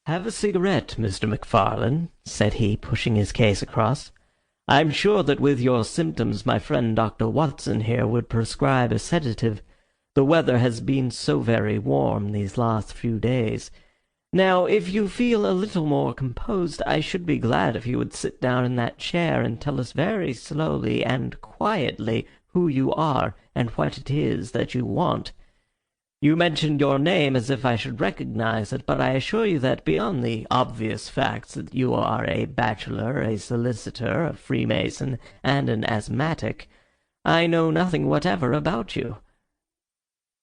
"Have a cigarette, Mr. MacFarlane," said he, pushing his case across. "I'm sure that with your symptoms my friend Dr. Watson here would prescribe a sedative. The weather has been so very warm these last few days. Now, if you feel a little more composed, I should be glad if you would sit down in that chair and tell us very slowly and quietly who you are and what it is that you want. You mentioned your name as if I should recognize it, but I assure you that beyond the obvious facts that you are a bachelor, a solicitor, a Freemason, and an asthmatic, I know nothing whatever about you."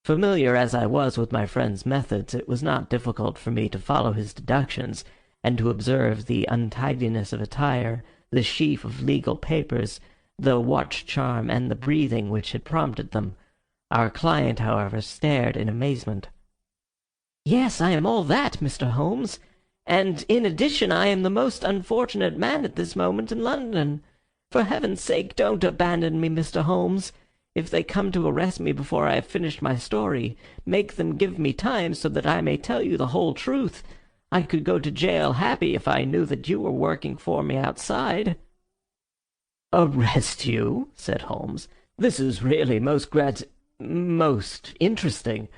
Familiar as I was with my friend's methods, it was not difficult for me to follow his deductions, and to observe the untidiness of attire, the sheaf of legal papers, the watch-charm, and the breathing which had prompted them. Our client, however, stared in amazement. "Yes, I am all that, Mr. Holmes. And in addition I am the most unfortunate man at this moment in London. For heaven's sake, don't abandon me, Mr. Holmes. If they come to arrest me before I have finished my story, make them give me time so that I may tell you the whole truth. I could go to jail happy if I knew that you were working for me outside." "Arrest you?" said Holmes. "This is really most interesting.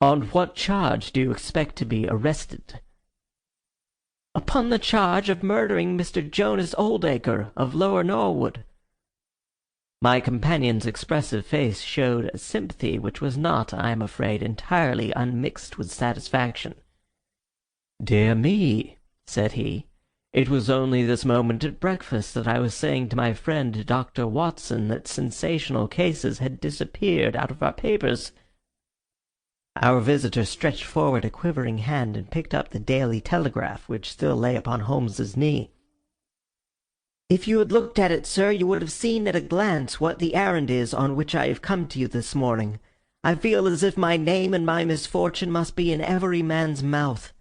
On what charge do you expect to be arrested?" "Upon the charge of murdering Mr. Jonas Oldacre of Lower Norwood." My companion's expressive face showed a sympathy which was not, I am afraid, entirely unmixed with satisfaction. "Dear me," said he, "it was only this moment at breakfast that I was saying to my friend Dr. Watson that sensational cases had disappeared out of our papers." Our visitor stretched forward a quivering hand and picked up the Daily Telegraph, which still lay upon Holmes's knee. "If you had looked at it, sir, you would have seen at a glance what the errand is on which I have come to you this morning. I feel as if my name and my misfortune must be in every man's mouth."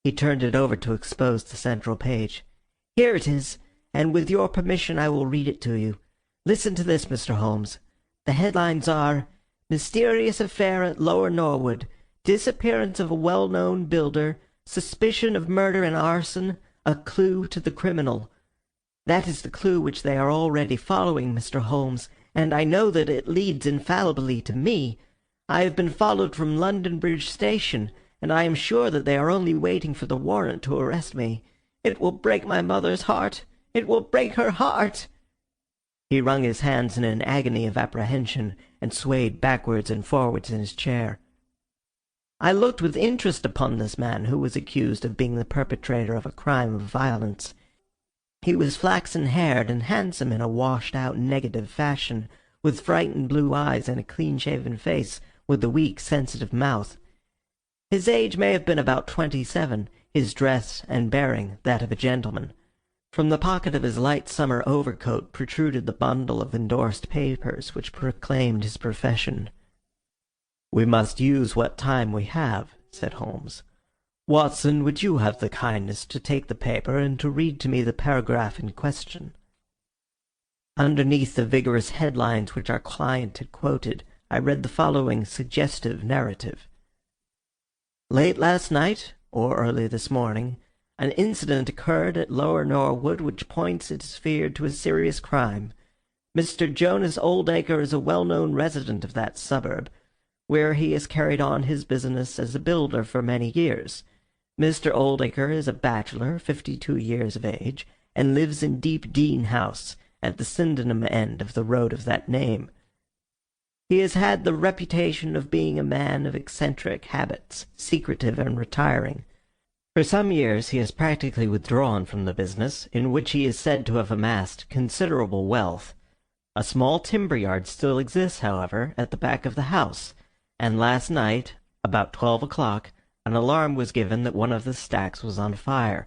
He turned it over to expose the central page. "Here it is, and with your permission I will read it to you. Listen to this, Mr. Holmes. The headlines are, 'Mysterious Affair at Lower Norwood. Disappearance of a well-known builder. Suspicion of murder and arson. A clue to the criminal.' That is the clue which they are already following, Mr. Holmes, and I know that it leads infallibly to me. I have been followed from London Bridge Station, and I am sure that they are only waiting for the warrant to arrest me. It will break my mother's heart. It will break her heart." He wrung his hands in an agony of apprehension, and swayed backwards and forwards in his chair. I looked with interest upon this man who was accused of being the perpetrator of a crime of violence. He was flaxen-haired and handsome in a washed-out negative fashion, with frightened blue eyes and a clean-shaven face, with a weak, sensitive mouth. His age may have been about 27, his dress and bearing that of a gentleman. From the pocket of his light summer overcoat protruded the bundle of endorsed papers which proclaimed his profession. "We must use what time we have," said Holmes. "Watson, would you have the kindness to take the paper and to read to me the paragraph in question?" Underneath the vigorous headlines which our client had quoted, I read the following suggestive narrative. "Late last night, or early this morning, an incident occurred at Lower Norwood which points, it is feared, to a serious crime. Mr. Jonas Oldacre is a well-known resident of that suburb, where he has carried on his business as a builder for many years. Mr. Oldacre is a bachelor, 52 years of age, and lives in Deep Dean House, at the Sydenham end of the road of that name. He has had the reputation of being a man of eccentric habits, secretive and retiring. For some years he has practically withdrawn from the business, in which he is said to have amassed considerable wealth. A small timber yard still exists, however, at the back of the house, and last night, about 12 o'clock, an alarm was given that one of the stacks was on fire.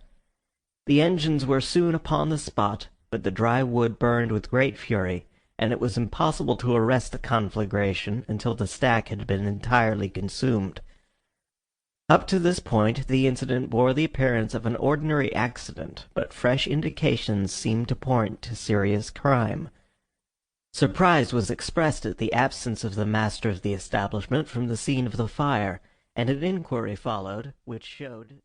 The engines were soon upon the spot, but the dry wood burned with great fury, and it was impossible to arrest the conflagration until the stack had been entirely consumed. Up to this point the incident bore the appearance of an ordinary accident, but fresh indications seemed to point to serious crime. Surprise was expressed at the absence of the master of the establishment from the scene of the fire, and an inquiry followed which showed that